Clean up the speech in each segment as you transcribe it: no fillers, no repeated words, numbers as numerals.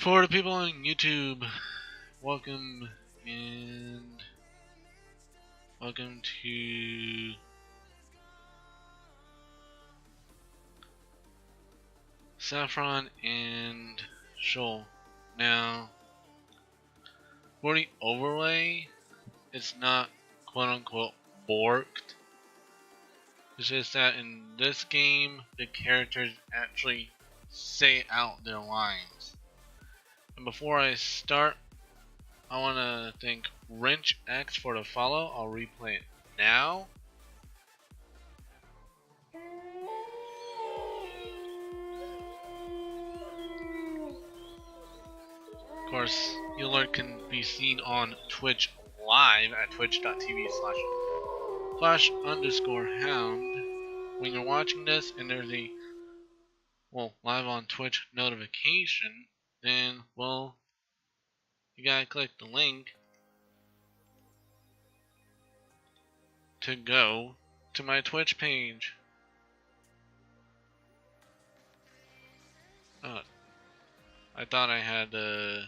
For the people on YouTube, welcome and welcome to Saffron and Shoal. Now, for the overlay, it's not quote unquote borked. It's just that in this game, the characters actually say out their lines. And before I start, I want to thank Wrench X for the follow. I'll replay it now. Of course, the alert can be seen on Twitch live at twitch.tv/flash_hound. When you're watching this and there's a live on Twitch notification, then you gotta click the link to go to my Twitch page. I thought I had the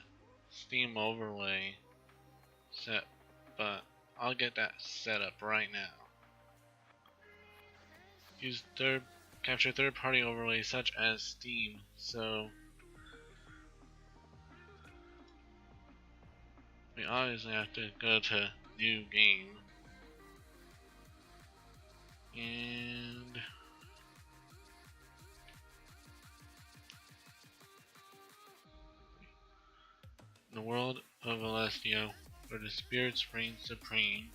Steam overlay set, but I'll get that set up right now. Use capture third-party overlays such as Steam. So we obviously have to go to new game and the world of Alessio, where the spirits reign supreme.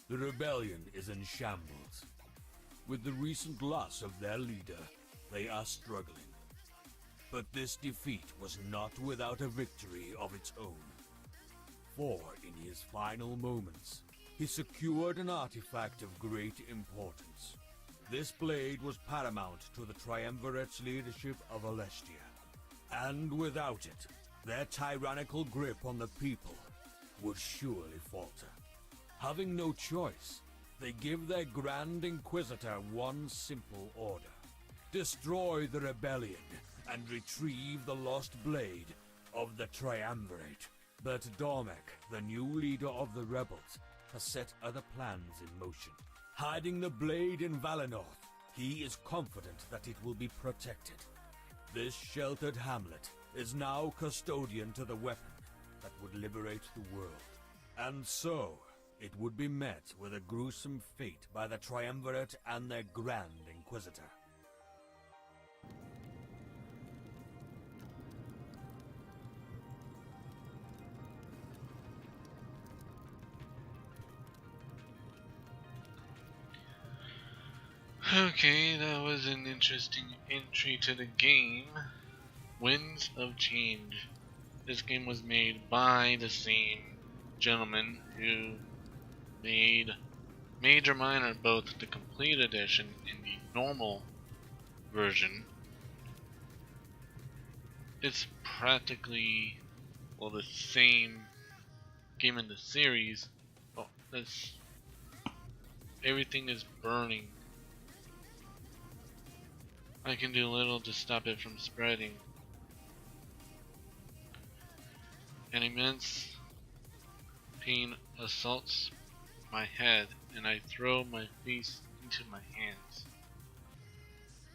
The rebellion is in shambles. With the recent loss of their leader, they are struggling. But this defeat was not without a victory of its own. For in his final moments, he secured an artifact of great importance. This blade was paramount to the Triumvirate's leadership of Alestia. And without it, their tyrannical grip on the people would surely falter. Having no choice, they give their Grand Inquisitor one simple order. Destroy the rebellion and retrieve the lost blade of the Triumvirate. But Dormek, the new leader of the rebels, has set other plans in motion. Hiding the blade in Valinor, he is confident that it will be protected. This sheltered hamlet is now custodian to the weapon that would liberate the world. And so, it would be met with a gruesome fate by the Triumvirate and their Grand Inquisitor. Okay, that was an interesting entry to the game. Winds of Change. This game was made by the same gentleman who made Major Minor, both the complete edition and the normal version. It's practically the same game in the series. Everything is burning. I can do little to stop it from spreading. An immense pain assaults my head, and I throw my face into my hands.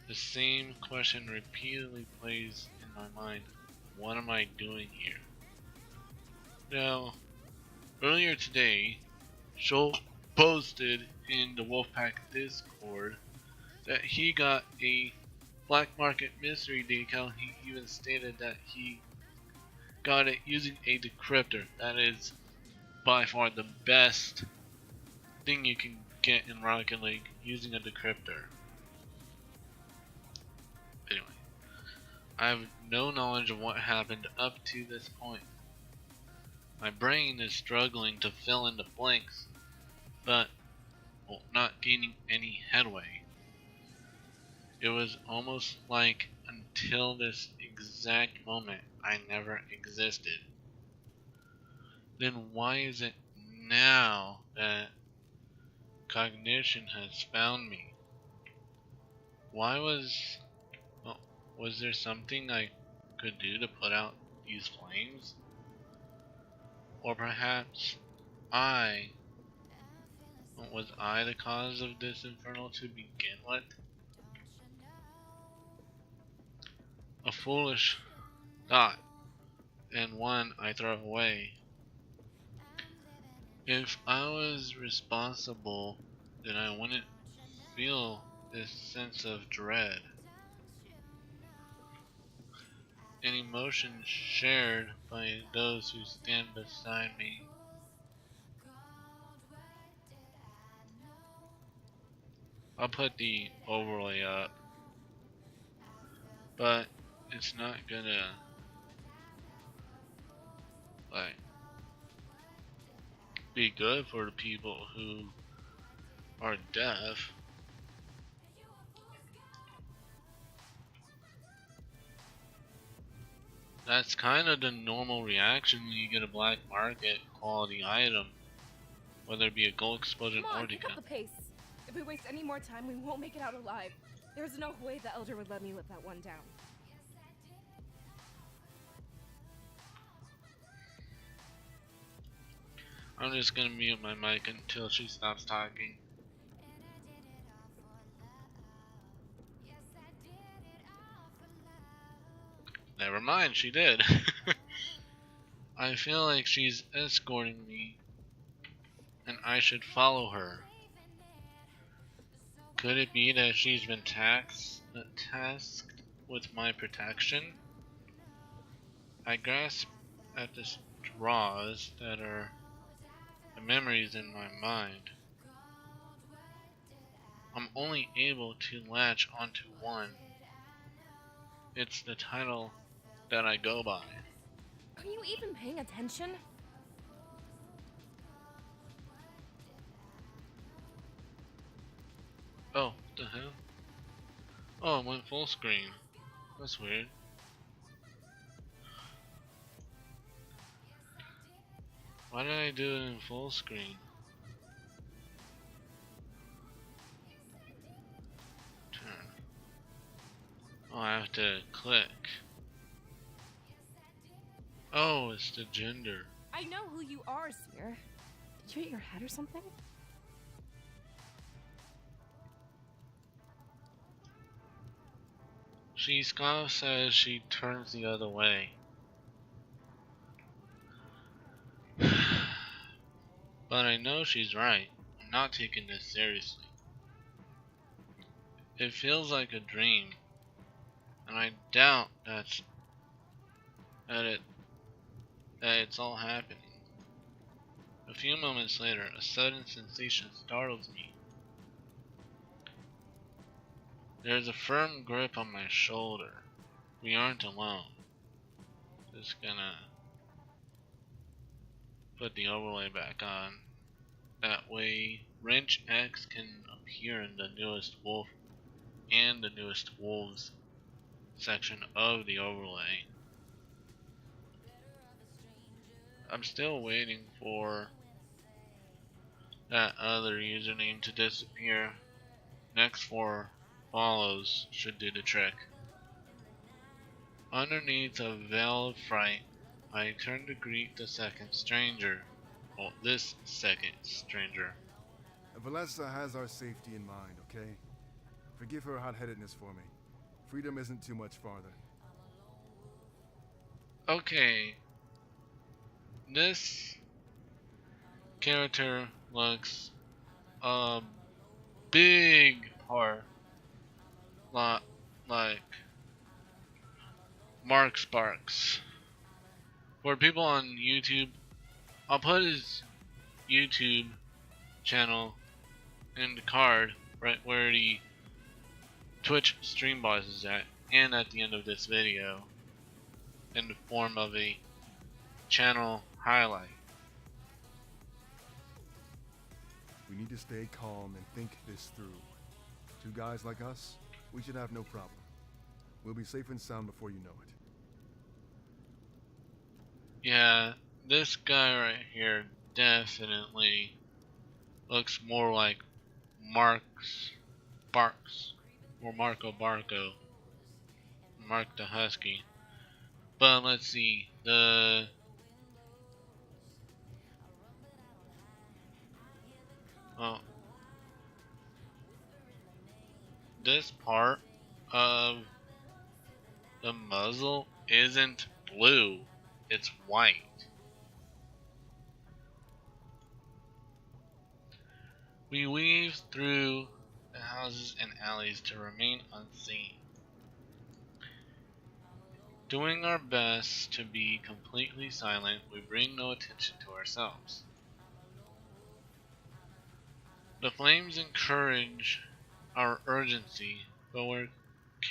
The same question repeatedly plays in my mind. What am I doing here? Now, earlier today, Shoal posted in the Wolfpack Discord that he got a black market mystery decal. He even stated that he got it using a decryptor. That is by far the best thing you can get in Rocket League, using a decryptor. Anyway, I have no knowledge of what happened up to this point. My brain is struggling to fill in the blanks, but not gaining any headway. It was almost like until this exact moment I never existed. Then why is it now that cognition has found me? Why was Was there something I could do to put out these flames? Or perhaps I was I the cause of this inferno to begin with? A foolish thought, and one I throw away. If I was responsible, then I wouldn't feel this sense of dread. An emotion shared by those who stand beside me. I'll put the overlay up, but it's not gonna like be good for the people who are deaf. That's kind of the normal reaction when you get a black market quality item, whether it be a gold explosion Come on, or pick up decap. the pace. If we waste any more time, we won't make it out alive. There's no way the Elder would let me live that one down. I'm just gonna mute my mic until she stops talking. Never mind, she did. I feel like she's escorting me, and I should follow her. Could it be that she's been tasked with my protection? I grasp at the straws that are the memories in my mind. I'm only able to latch onto one. It's the title that I go by. Are you even paying attention? Oh, what the hell? Oh, it went full screen. That's weird. Why did I do it in full screen? Turn. Oh, I have to click. Oh, it's the gender. I know who you are, Seer. Did you hit your head or something? She scoffs as she turns the other way. But I know she's right. I'm not taking this seriously. It feels like a dream, and I doubt that it's all happening. A few moments later, a sudden sensation startles me. There's a firm grip on my shoulder. We aren't alone. Just gonna put the overlay back on. That way, Wrench X can appear in the newest wolf and the newest wolves section of the overlay. I'm still waiting for that other username to disappear. Next 4 follows should do the trick. Underneath a veil of fright, I turn to greet the second stranger. Well, this second stranger. Valessa has our safety in mind, okay? Forgive her hot-headedness for me. Freedom isn't too much farther. Okay. This character looks a big part lot like Mark Sparks. For people on YouTube, I'll put his YouTube channel in the card right where the Twitch stream boss is at, and at the end of this video in the form of a channel highlight. We need to stay calm and think this through. 2 guys like us, we should have no problem. We'll be safe and sound before you know it. Yeah, this guy right here definitely looks more like Marco Barco. Mark the Husky. But let's see, oh, this part of the muzzle isn't blue, it's white. We weave through the houses and alleys to remain unseen, doing our best to be completely silent. We bring no attention to ourselves. The flames encourage our urgency, but we're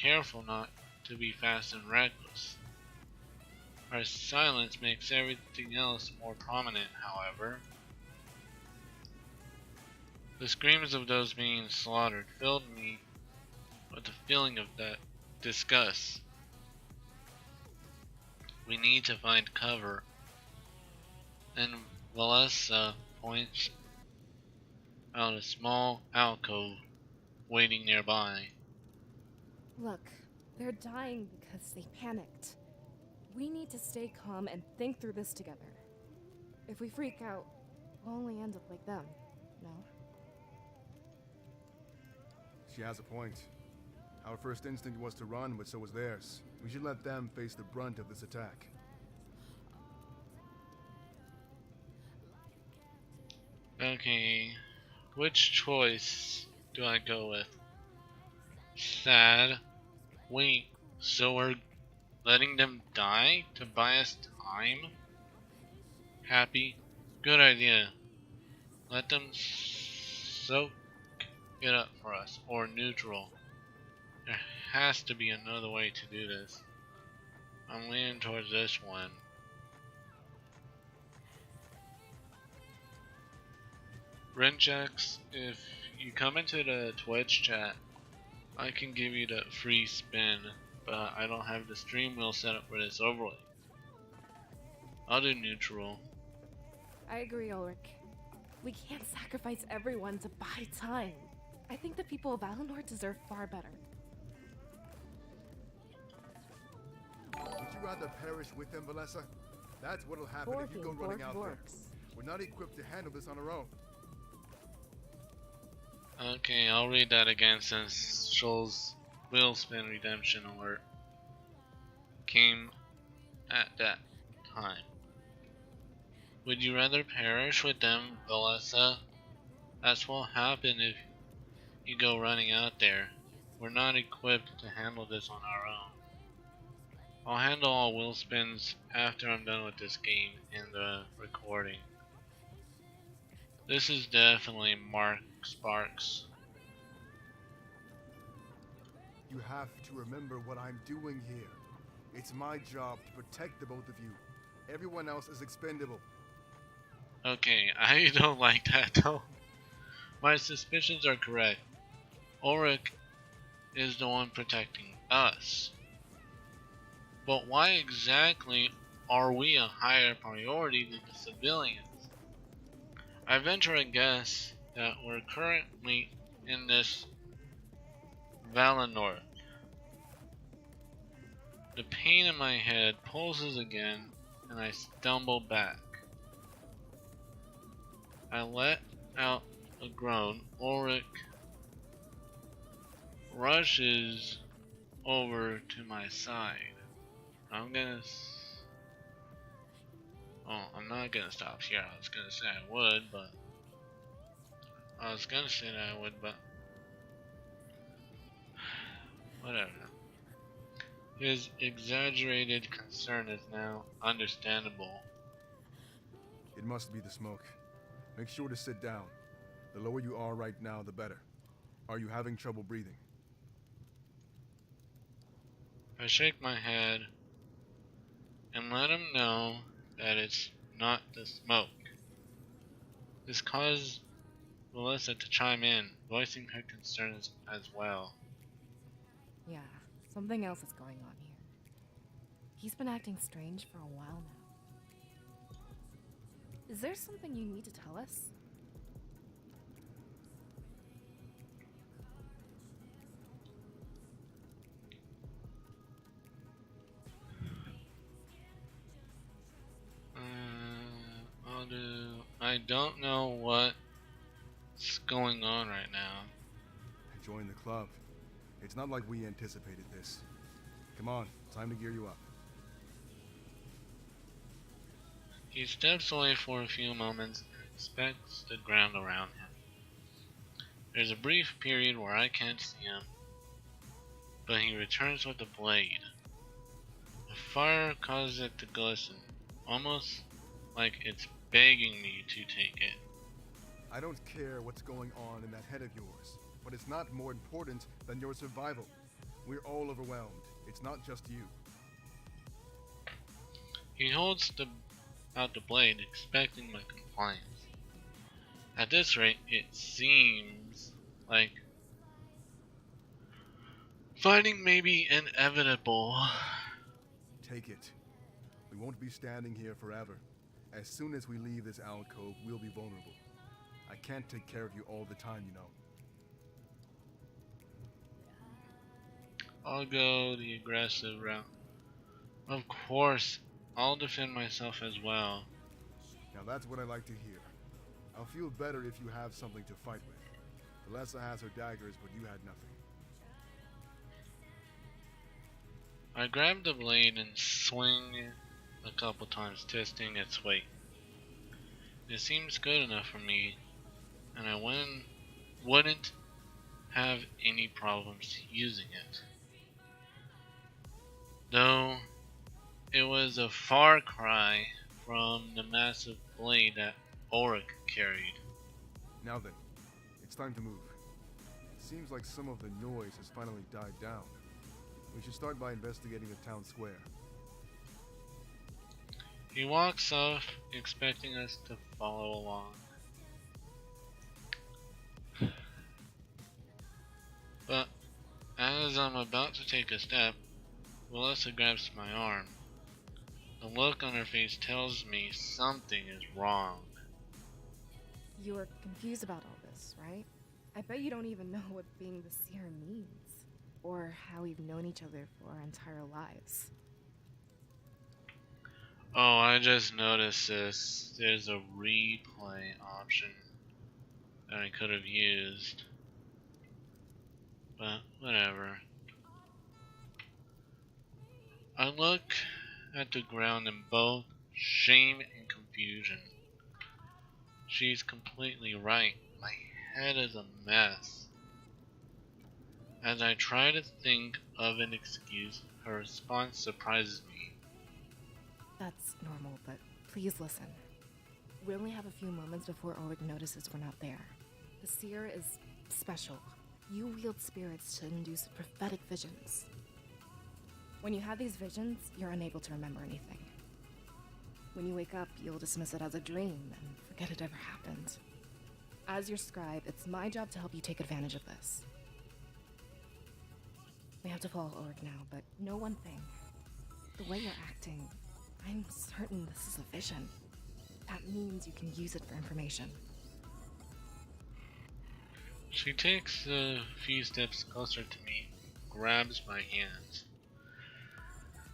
careful not to be fast and reckless. Our silence makes everything else more prominent, however. The screams of those being slaughtered filled me with a feeling of that disgust. We need to find cover, and Valessa points out a small alcove waiting nearby. Look, they're dying because they panicked. We need to stay calm and think through this together. If we freak out, we'll only end up like them, no? She has a point. Our first instinct was to run, but so was theirs. We should let them face the brunt of this attack. Okay, which choice do I go with? Sad. Wait, so we're letting them die to buy us time? Happy. Good idea. Let them soak it up for us. Or neutral. There has to be another way to do this. I'm leaning towards this one. Renchex, if you come into the Twitch chat, I can give you the free spin, but I don't have the stream wheel set up for this overlay. I'll do neutral. I agree, Ulrich. We can't sacrifice everyone to buy time. I think the people of Valinor deserve far better. Would you rather perish with them, Valessa? That's what'll happen if you go running out there. We're not equipped to handle this on our own. Okay, I'll read that again since Shoal's wheel spin redemption alert came at that time. Would you rather perish with them, Valessa? That's what will happen if you go running out there. We're not equipped to handle this on our own. I'll handle all wheel spins after I'm done with this game and the recording. This is definitely Mark Sparks. You have to remember what I'm doing here. It's my job to protect the both of you. Everyone else is expendable. Okay, I don't like that though. My suspicions are correct. Ulrich is the one protecting us. But why exactly are we a higher priority than the civilians? I venture a guess that we're currently in this Valinor. The pain in my head pulses again and I stumble back. I let out a groan. Ulrich rushes over to my side. I'm not gonna stop here. I was gonna say I would, but whatever. His exaggerated concern is now understandable. It must be the smoke. Make sure to sit down. The lower you are right now, the better. Are you having trouble breathing? I shake my head and let him know that it's not the smoke. This caused Melissa to chime in, voicing her concerns as well. Yeah, something else is going on here. He's been acting strange for a while now. Is there something you need to tell us? I don't know what's going on right now. Join the club. It's not like we anticipated this. Come on, time to gear you up. He steps away for a few moments and inspects the ground around him. There's a brief period where I can't see him, but he returns with a blade. The fire causes it to glisten, almost like it's begging me to take it. I don't care what's going on in that head of yours, but it's not more important than your survival. We're all overwhelmed. It's not just you. He holds out the blade, expecting my compliance. At this rate, it seems like fighting may be inevitable. Take it. We won't be standing here forever. As soon as we leave this alcove, we'll be vulnerable. I can't take care of you all the time, you know. I'll go the aggressive route. Of course, I'll defend myself as well. Now that's what I like to hear. I'll feel better if you have something to fight with. Alessa has her daggers, but you had nothing. I grab the blade and swing it a couple times, testing its weight. It seems good enough for me, and I wouldn't have any problems using it. Though it was a far cry from the massive blade that Ulrich carried. Now then, it's time to move. It seems like some of the noise has finally died down. We should start by investigating the town square. He walks off, expecting us to follow along. But as I'm about to take a step, Melissa grabs my arm. The look on her face tells me something is wrong. You are confused about all this, right? I bet you don't even know what being the Seer means, or how we've known each other for our entire lives. Oh, I just noticed this. There's a replay option that I could have used. But whatever. I look at the ground in both shame and confusion. She's completely right. My head is a mess. As I try to think of an excuse, her response surprises me. That's normal, but please listen. We only have a few moments before Ulrich notices we're not there. The Seer is special. You wield spirits to induce prophetic visions. When you have these visions, you're unable to remember anything. When you wake up, you'll dismiss it as a dream and forget it ever happened. As your scribe, it's my job to help you take advantage of this. We have to follow Ulrich now, but know one thing. The way you're acting, I'm certain this is a vision. That means you can use it for information. She takes a few steps closer to me, grabs my hands.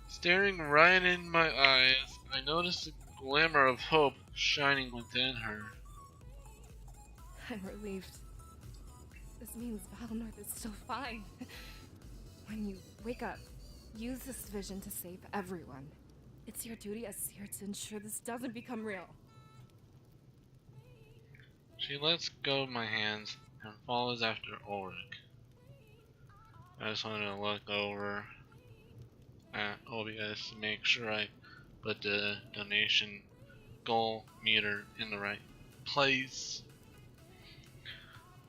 Staring right in my eyes, I notice a glimmer of hope shining within her. I'm relieved. This means Valnorth is still fine. When you wake up, use this vision to save everyone. It's your duty as Seer to ensure this doesn't become real. She lets go of my hands and follows after Ulrich. I just want to look over at OBS to make sure I put the donation goal meter in the right place.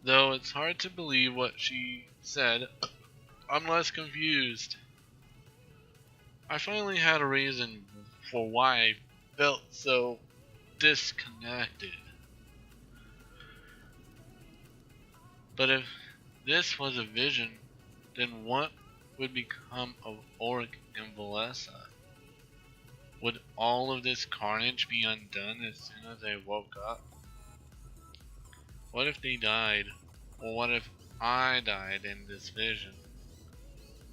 Though it's hard to believe what she said, I'm less confused. I finally had a reason for why I felt so disconnected. But if this was a vision, then what would become of Ulrich and Valessa? Would all of this carnage be undone as soon as I woke up? What if they died? Or what if I died in this vision?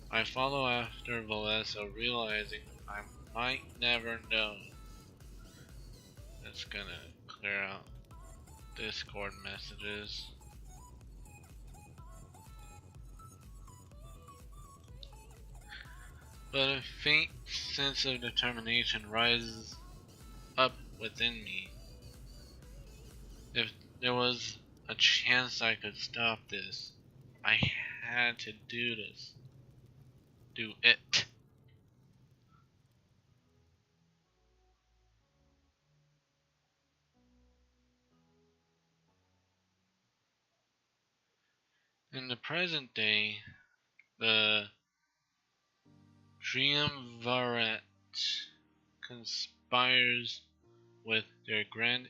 I follow after Valessa, realizing I might never know. That's gonna clear out Discord messages. But a faint sense of determination rises up within me. If there was a chance I could stop this, I had to do this. Do it. In the present day, the Triumvirate conspires with their Grand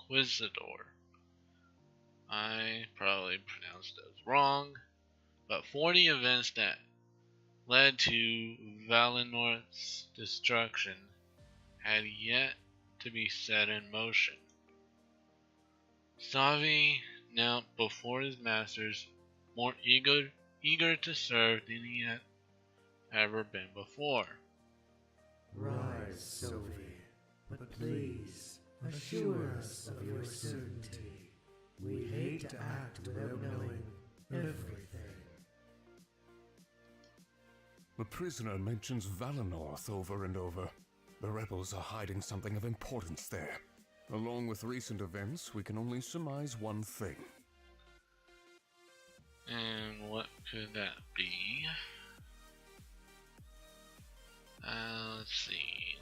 Inquisitor. I probably pronounced those wrong, but for the events that led to Valinor's destruction had yet to be set in motion. Savi knelt before his masters, more eager to serve than he had ever been before. Rise, Sophie, but please assure us of your certainty. We hate to act without knowing everything. The prisoner mentions Valinorth over and over. The rebels are hiding something of importance there. Along with recent events, we can only surmise one thing. And what could that be? Let's see.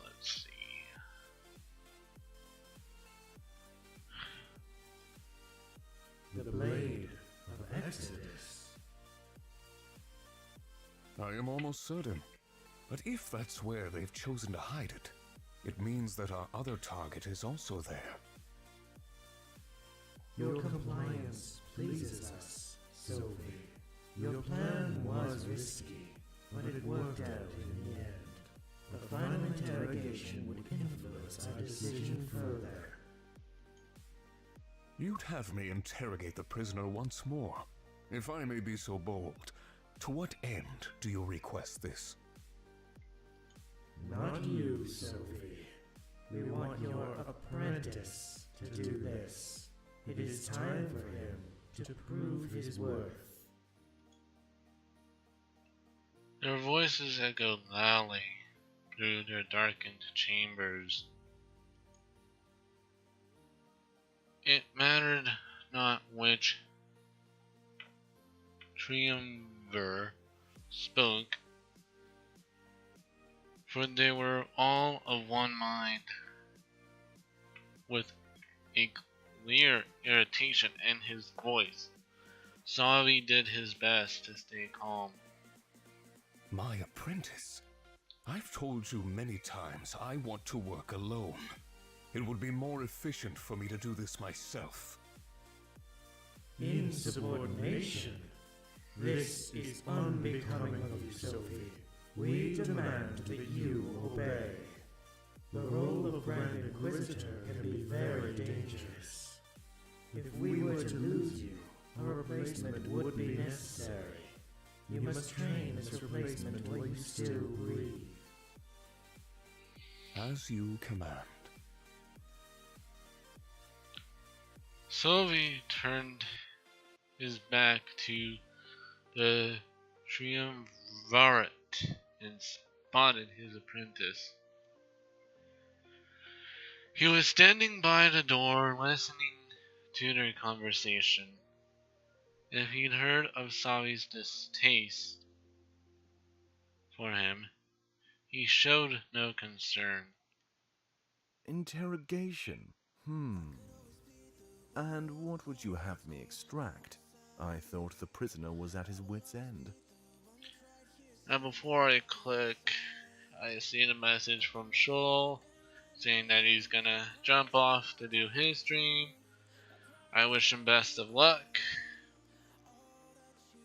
The Blade of Exodus. I am almost certain. But if that's where they've chosen to hide it, it means that our other target is also there. Your compliance pleases us, Sophie. Your plan was risky, but it worked out in the end. A final interrogation would influence our decision further. You'd have me interrogate the prisoner once more. If I may be so bold, to what end do you request this? Not you, Sophie. We want your apprentice to do this. It is time for him to prove his worth. Their voices echoed loudly through their darkened chambers. It mattered not which triumvir spoke, for they were all of one mind. With a clear irritation in his voice, Savi did his best to stay calm. My apprentice? I've told you many times I want to work alone. It would be more efficient for me to do this myself. Insubordination? This is unbecoming of you, Sophie. We demand that you obey. The role of Grand Inquisitor can be very dangerous. If we were to lose you, a replacement would be necessary. You must train this replacement while you still breathe. As you command. Savi turned his back to the triumvirate and spotted his apprentice. He was standing by the door listening to their conversation. If he'd heard of Savi's distaste for him, he showed no concern. Interrogation? And what would you have me extract? I thought the prisoner was at his wit's end. Now before I click, I see the message from Shoal saying that he's gonna jump off to do his stream. I wish him best of luck.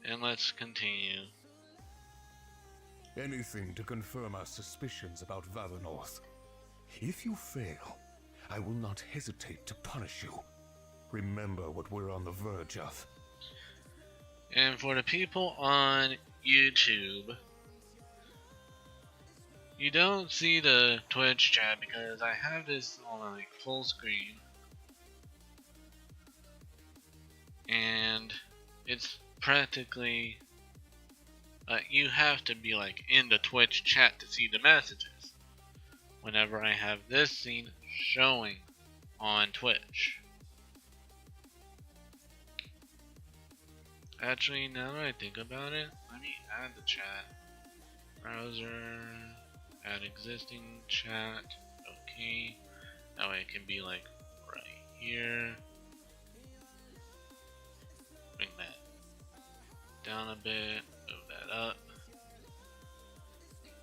And let's continue. Anything to confirm our suspicions about Valinorth. If you fail, I will not hesitate to punish you. Remember what we're on the verge of. And for the people on YouTube, you don't see the Twitch chat because I have this on like full screen. and it's practically you have to be like in the Twitch chat to see the messages whenever I have this scene showing on Twitch. Actually, now that I think about it, let me add the chat. Browser, add existing chat, okay. That way it can be like right here. Bring that down a bit, move that up.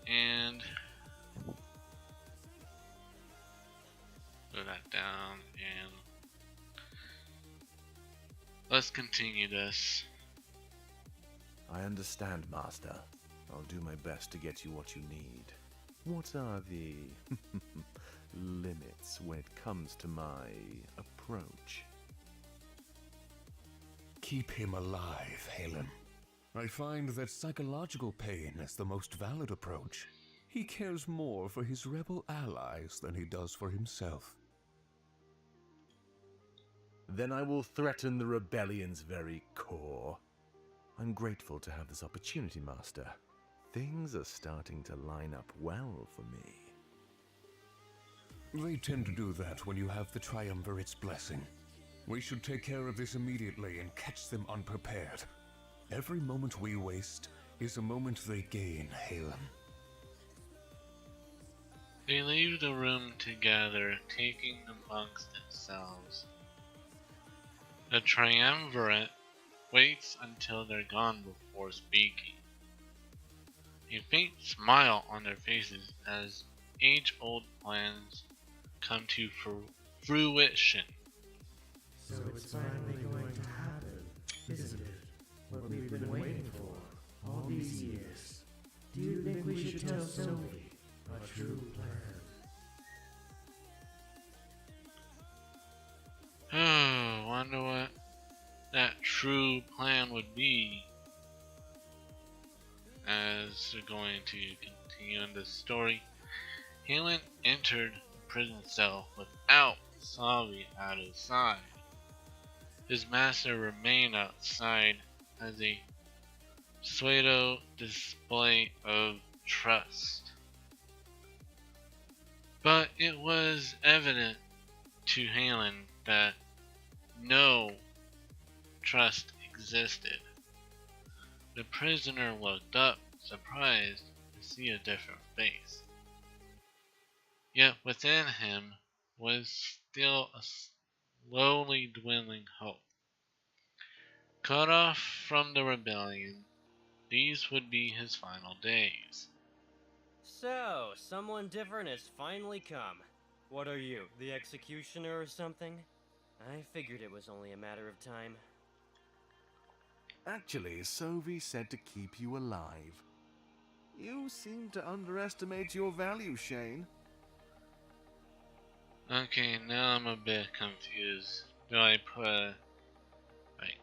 And move that down, and let's continue this. I understand, Master. I'll do my best to get you what you need. What are the limits when it comes to my approach? Keep him alive, Halen. I find that psychological pain is the most valid approach. He cares more for his rebel allies than he does for himself. Then I will threaten the rebellion's very core. I'm grateful to have this opportunity, Master. Things are starting to line up well for me. They tend to do that when you have the Triumvirate's blessing. We should take care of this immediately and catch them unprepared. Every moment we waste is a moment they gain, Halen. They leave the room together, taking amongst themselves. The Triumvirate waits until they're gone before speaking. A faint smile on their faces as age-old plans come to fruition. So it's finally going to happen, isn't it? What we've been waiting for all these years. Do you think we should tell Sophie our true plan? Oh, wonder what that true plan would be. As we're going to continue in this story, Halen entered the prison cell without Savi at his side. His master remained outside as a pseudo display of trust. But it was evident to Halen that no trust existed. The prisoner looked up, surprised to see a different face. Yet within him was still a slowly dwindling hope. Cut off from the rebellion, these would be his final days. So, someone different has finally come. What are you, the executioner or something? I figured it was only a matter of time. Actually, Sophie said to keep you alive. You seem to underestimate your value, Shane. Okay, now I'm a bit confused. Do I put like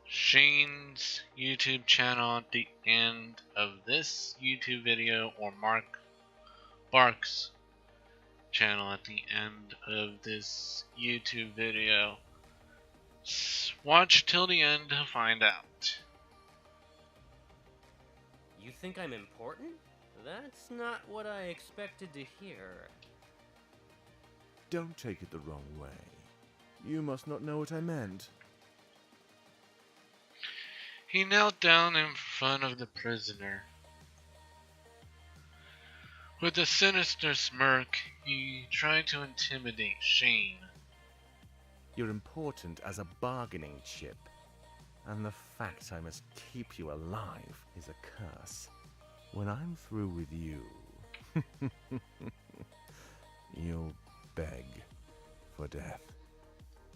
Shane's YouTube channel at the end of this YouTube video, or Bark's channel at the end of this YouTube video? Watch till the end to find out. You think I'm important? That's not what I expected to hear. Don't take it the wrong way. You must not know what I meant. He knelt down in front of the prisoner. With a sinister smirk, he tried to intimidate Shane. You're important as a bargaining chip. And the fact I must keep you alive is a curse. When I'm through with you, you'll beg for death.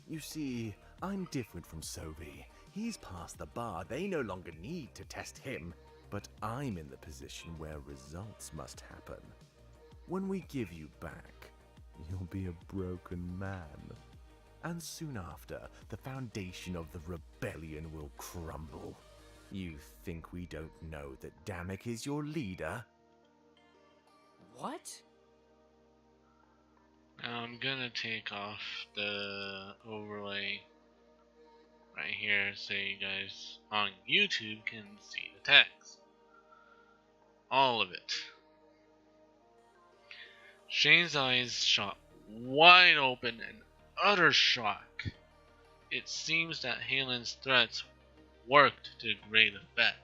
You see, I'm different from Sophie. He's past the bar. They no longer need to test him. But I'm in the position where results must happen. When we give you back, you'll be a broken man. And soon after, the foundation of the rebellion will crumble. You think we don't know that Damek is your leader? What? Now I'm gonna take off the overlay right here so you guys on YouTube can see the text. All of it. Shane's eyes shot wide open in utter shock. It seems that Halen's threats worked to great effect.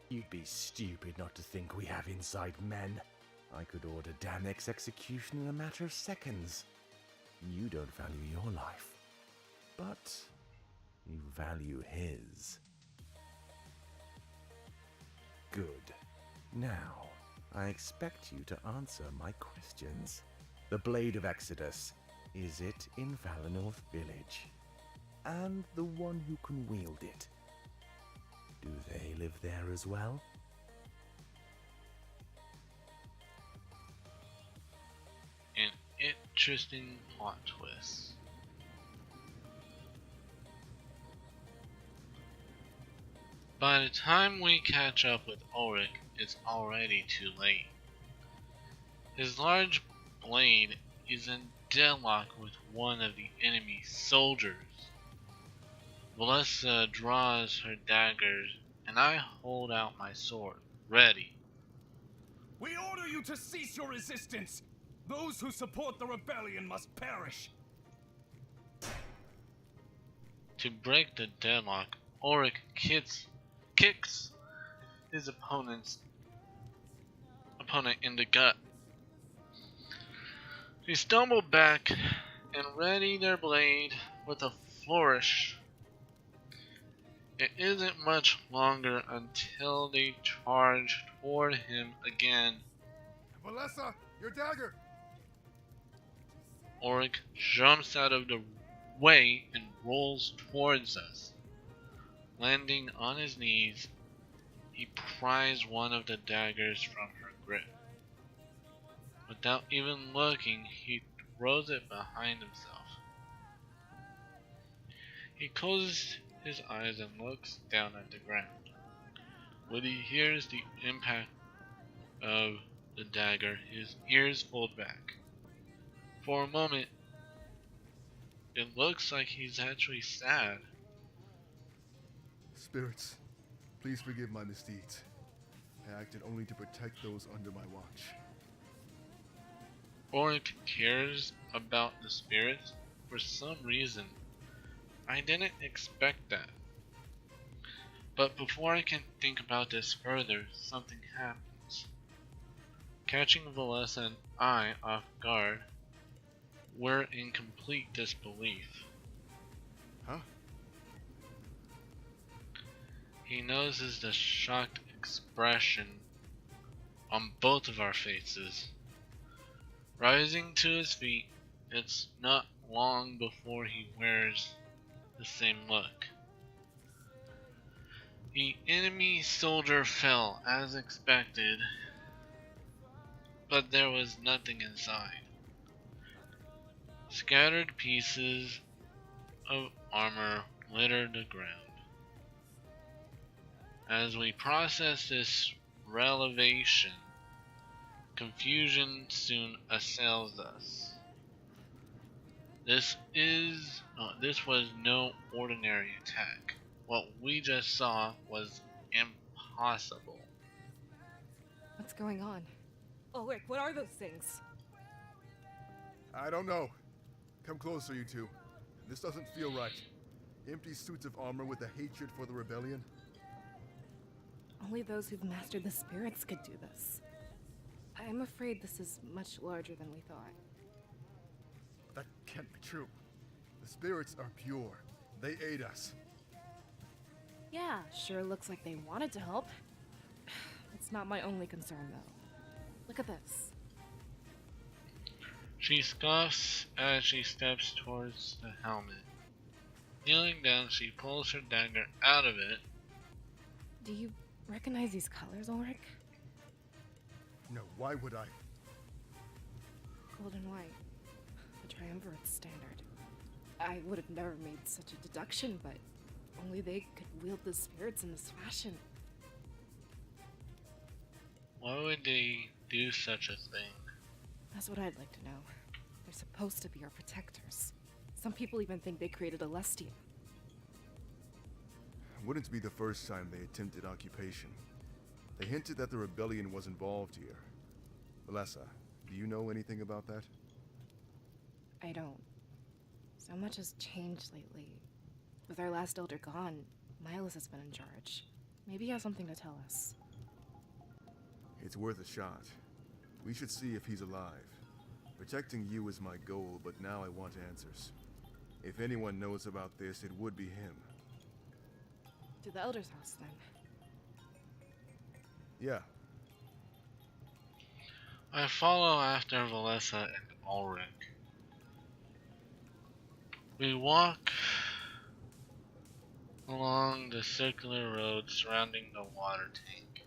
You'd be stupid not to think we have inside men. I could order Damek's execution in a matter of seconds. You don't value your life, but you value his. Good. Now, I expect you to answer my questions. The Blade of Exodus, is it in Valinor Village? And the one who can wield it, do they live there as well? An interesting plot twist. By the time we catch up with Ulrich, it's already too late. His large blade is in deadlock with one of the enemy soldiers. Valessa draws her daggers, and I hold out my sword, ready. We order you to cease your resistance! Those who support the rebellion must perish! To break the deadlock, Ulrich kicks his opponent in the gut. They stumble back and ready their blade with a flourish. It isn't much longer until they charge toward him again. Valessa, your dagger! Ulrich jumps out of the way and rolls towards us. Landing on his knees, he pries one of the daggers from her grip. Without even looking, he throws it behind himself. He closes his eyes and looks down at the ground. When he hears the impact of the dagger, his ears fold back. For a moment, it looks like he's actually sad. Spirits, please forgive my misdeeds. I acted only to protect those under my watch. Ulrich cares about the spirits for some reason. I didn't expect that. But before I can think about this further, something happens. Catching Valessa and I off guard, we're in complete disbelief. Huh? He notices the shocked expression on both of our faces. Rising to his feet, it's not long before he wears the same look. The enemy soldier fell as expected, but there was nothing inside. Scattered pieces of armor littered the ground. As we process this revelation, confusion soon assails us. This was no ordinary attack. What we just saw was impossible. What's going on? Ulrich, what are those things? I don't know. Come closer, you two. This doesn't feel right. Empty suits of armor with a hatred for the rebellion. Only those who've mastered the spirits could do this. I'm afraid this is much larger than we thought. That can't be true. The spirits are pure. They aid us. Yeah, sure looks like they wanted to help. It's not my only concern, though. Look at this. She scoffs as she steps towards the helmet. Kneeling down, she pulls her dagger out of it. Do you recognize these colors, Ulrich? No, why would I? Gold and white. The triumvirate standard. I would have never made such a deduction, but only they could wield the spirits in this fashion. Why would they do such a thing? That's what I'd like to know. They're supposed to be our protectors. Some people even think they created Alestia. Wouldn't be the first time they attempted occupation. They hinted that the rebellion was involved here. Valessa, do you know anything about that? I don't. So much has changed lately. With our last elder gone, Miles has been in charge. Maybe he has something to tell us. It's worth a shot. We should see if he's alive. Protecting you is my goal, but now I want answers. If anyone knows about this, it would be him. To the Elder's house, then. Yeah. I follow after Valessa and Ulrich. We walk along the circular road surrounding the water tank.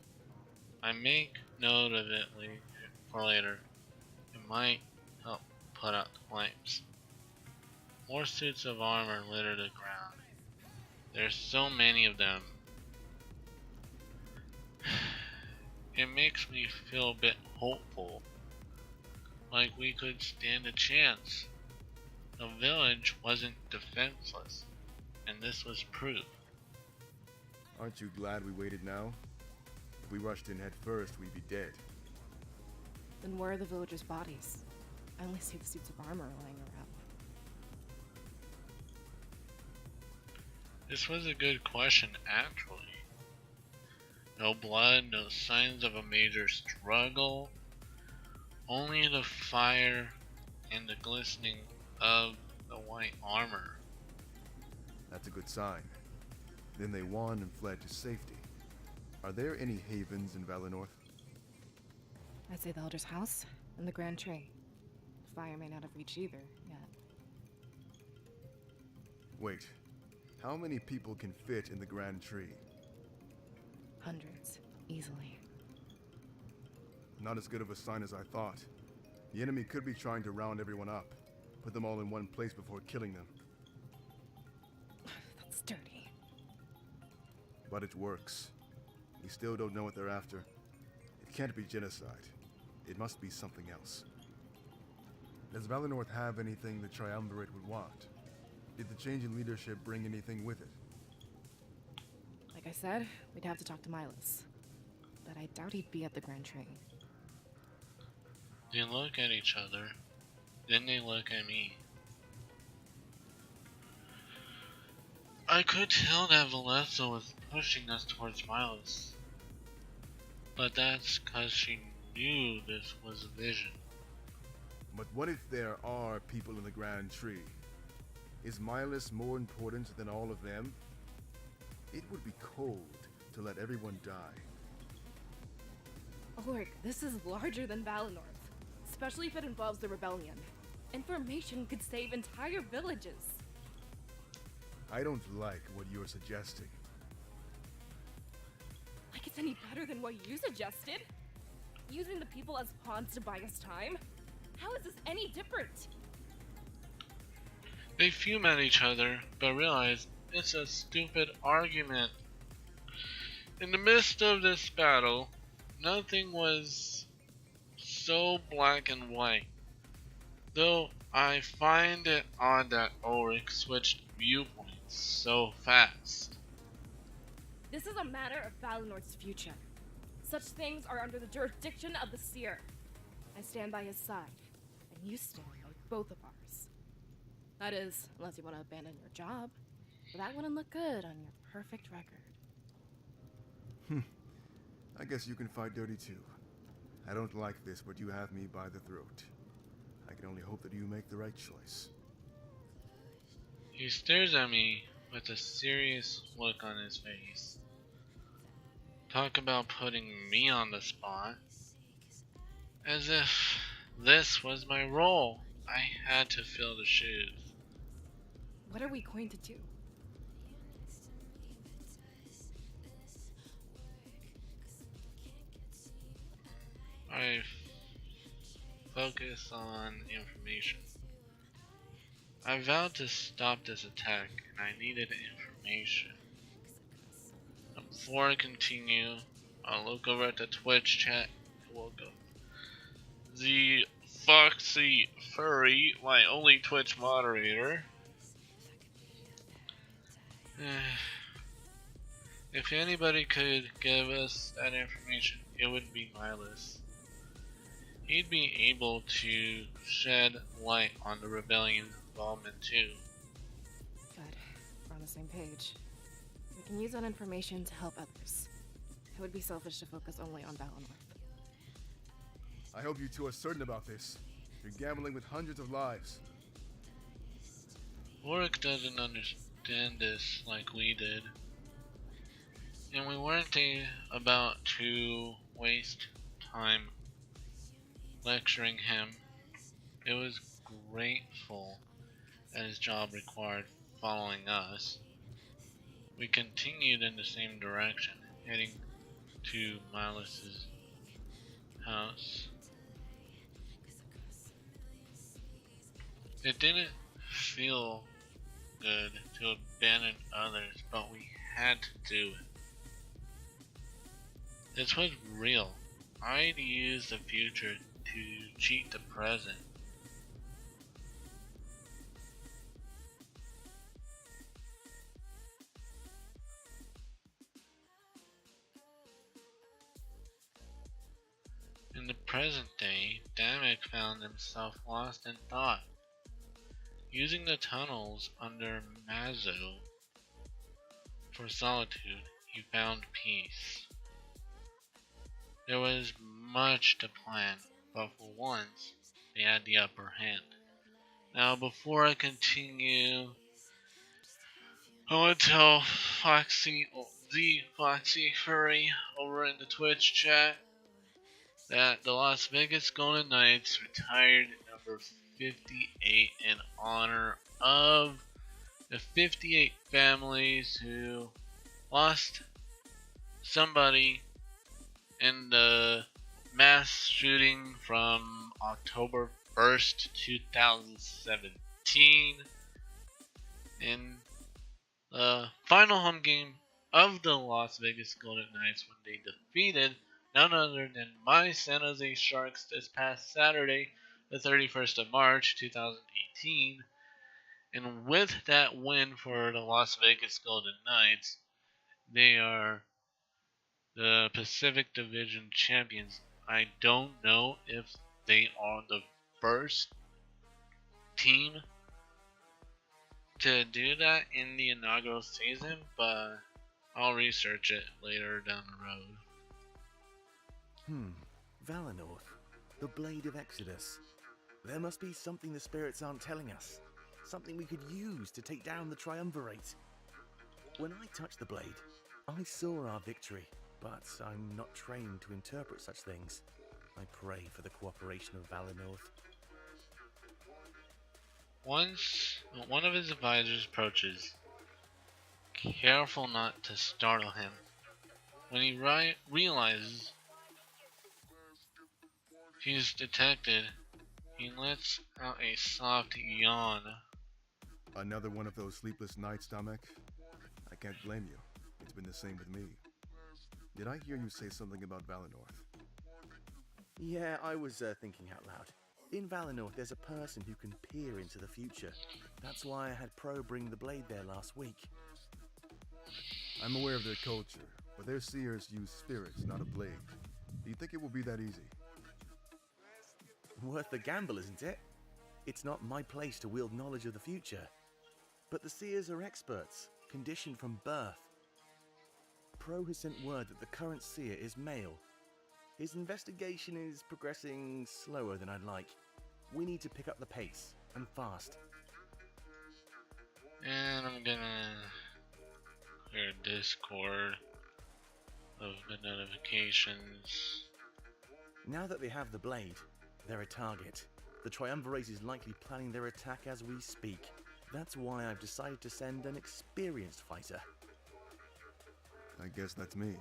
I make note of it for later. It might help put out the flames. More suits of armor litter the ground. There's so many of them. It makes me feel a bit hopeful. Like we could stand a chance. The village wasn't defenseless, and this was proof. Aren't you glad we waited now? If we rushed in head first, we'd be dead. Then where are the villagers' bodies? I only see the suits of armor lying around. This was a good question, actually. No blood, no signs of a major struggle. Only the fire and the glistening of the white armor. That's a good sign. Then they won and fled to safety. Are there any havens in Valinor? I'd say the Elder's house and the Grand Tree. The fire may not have reached either yet. Wait. How many people can fit in the Grand Tree? Hundreds, easily. Not as good of a sign as I thought. The enemy could be trying to round everyone up. Put them all in one place before killing them. That's dirty. But it works. We still don't know what they're after. It can't be genocide. It must be something else. Does Valinor have anything the Triumvirate would want? Did the change in leadership bring anything with it? Like I said, we'd have to talk to Miles. But I doubt he'd be at the Grand Tree. They look at each other, then they look at me. I could tell that Valessa was pushing us towards Miles. But that's cause she knew this was a vision. But what if there are people in the Grand Tree? Is Miles more important than all of them? It would be cold to let everyone die. Ulrich, this is larger than Valinor. Especially if it involves the rebellion. Information could save entire villages. I don't like what you're suggesting. Like it's any better than what you suggested? Using the people as pawns to buy us time? How is this any different? They fume at each other, but realize it's a stupid argument. In the midst of this battle, nothing was so black and white. Though I find it odd that Ulrich switched viewpoints so fast. This is a matter of Valinor's future. Such things are under the jurisdiction of the Seer. I stand by his side, and you stand by both of ours. That is, unless you want to abandon your job. But that wouldn't look good on your perfect record. I guess you can fight dirty too. I don't like this, but you have me by the throat. I can only hope that you make the right choice. He stares at me with a serious look on his face. Talk about putting me on the spot. As if this was my role. I had to fill the shoes. What are we going to do? I focus on information. I vowed to stop this attack, and I needed information. Before I continue, I'll look over at the Twitch chat. Welcome. The Foxy Furry, my only Twitch moderator, If anybody could give us that information, it would be Milas. He'd be able to shed light on the rebellion's involvement too. Good. We're on the same page. We can use that information to help others. It would be selfish to focus only on Valinor. I hope you two are certain about this. You're gambling with hundreds of lives. Warwick doesn't understand this like we did. And we weren't about to waste time lecturing him. It was grateful that his job required following us. We continued in the same direction, heading to Milas's house. It didn't feel good to abandon others, but we had to do it. This was real. I'd use the future to cheat the present. In the present day, Damek found himself lost in thought. Using the tunnels under Mazo for solitude, he found peace. There was much to plan, but for once, they had the upper hand. Now, before I continue, I want to tell the Foxy Furry over in the Twitch chat that the Las Vegas Golden Knights retired number 58 in honor of the 58 families who lost somebody in the mass shooting from October 1st, 2017 in the final home game of the Las Vegas Golden Knights when they defeated none other than my San Jose Sharks this past Saturday, the 31st of March, 2018. And with that win for the Las Vegas Golden Knights, they are the Pacific Division champions. I don't know if they are the first team to do that in the inaugural season, but I'll research it later down the road. Valinor, the Blade of Exodus. There must be something the spirits aren't telling us. Something we could use to take down the Triumvirate. When I touched the blade, I saw our victory, but I'm not trained to interpret such things. I pray for the cooperation of Valinor. Once one of his advisors approaches, careful not to startle him. When he realizes he's detected, he lets out a soft yawn. Another one of those sleepless nights, Damek? I can't blame you. It's been the same with me. Did I hear you say something about Valinor? Yeah, I was thinking out loud. In Valinor, there's a person who can peer into the future. That's why I had Pro bring the blade there last week. I'm aware of their culture, but their seers use spirits, not a blade. Do you think it will be that easy? Worth the gamble, isn't it? It's not my place to wield knowledge of the future. But the seers are experts, conditioned from birth. Pro has sent word that the current seer is male. His investigation is progressing slower than I'd like. We need to pick up the pace, and fast. And I'm gonna clear Discord of the notifications. Now that they have the blade, they're a target. The Triumvirate is likely planning their attack as we speak. That's why I've decided to send an experienced fighter. I guess that's me.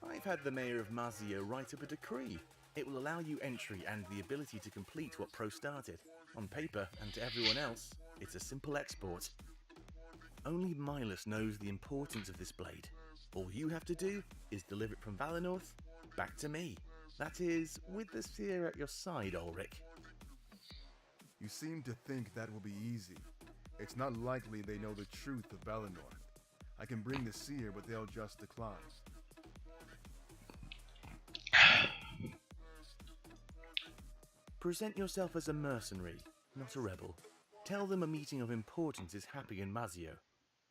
I've had the mayor of Mazio write up a decree. It will allow you entry and the ability to complete what Pro started. On paper, and to everyone else, it's a simple export. Only Milas knows the importance of this blade. All you have to do is deliver it from Valinor back to me. That is, with the Seer at your side, Ulrich. You seem to think that will be easy. It's not likely they know the truth of Valinor. I can bring the Seer, but they'll just decline. Present yourself as a mercenary, not a rebel. Tell them a meeting of importance is happening in Mazio.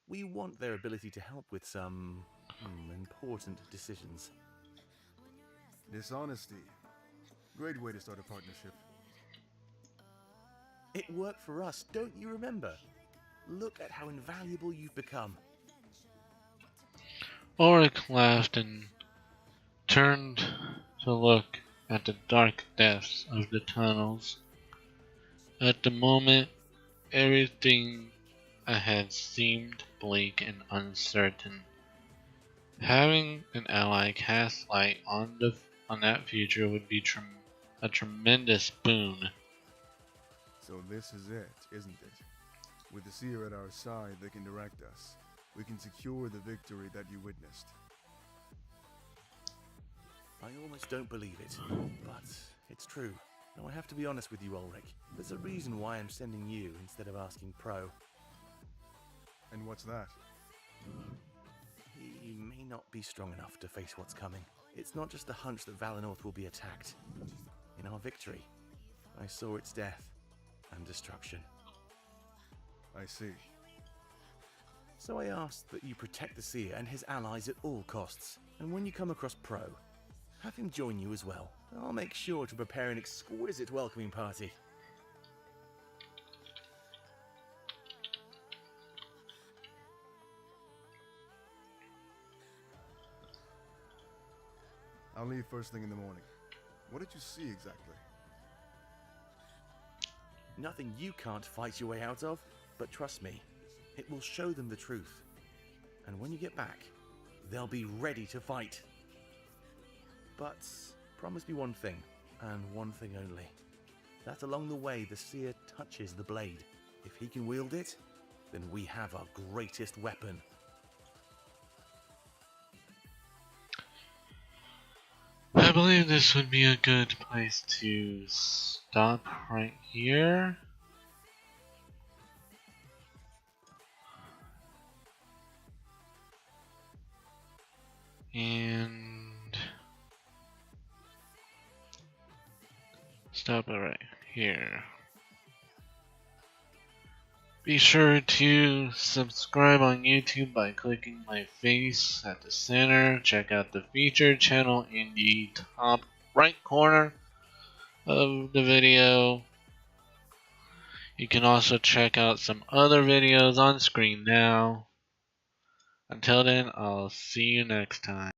We want their ability to help with some important decisions. Dishonesty. Great way to start a partnership. It worked for us, don't you remember? Look at how invaluable you've become. Ulrich laughed and turned to look at the dark depths of the tunnels. At the moment, everything ahead seemed bleak and uncertain. Having an ally cast light on that future would be a tremendous boon. So this is it, isn't it? With the Seer at our side, they can direct us. We can secure the victory that you witnessed. I almost don't believe it, but it's true. Now I have to be honest with you, Ulrich. There's a reason why I'm sending you instead of asking Pro. And what's that? He may not be strong enough to face what's coming. It's not just a hunch that Valinor will be attacked. In our victory, I saw its death and destruction. I see. So I asked that you protect the Seer and his allies at all costs. And when you come across Pro, have him join you as well. I'll make sure to prepare an exquisite welcoming party. I'll leave first thing in the morning. What did you see exactly? Nothing you can't fight your way out of, but trust me, it will show them the truth. And when you get back, they'll be ready to fight. But promise me one thing, and one thing only. That along the way the Seer touches the blade. If he can wield it, then we have our greatest weapon. I believe this would be a good place to stop right here. And stop it right here. Be sure to subscribe on YouTube by clicking my face at the center. Check out the featured channel in the top right corner of the video. You can also check out some other videos on screen now. Until then, I'll see you next time.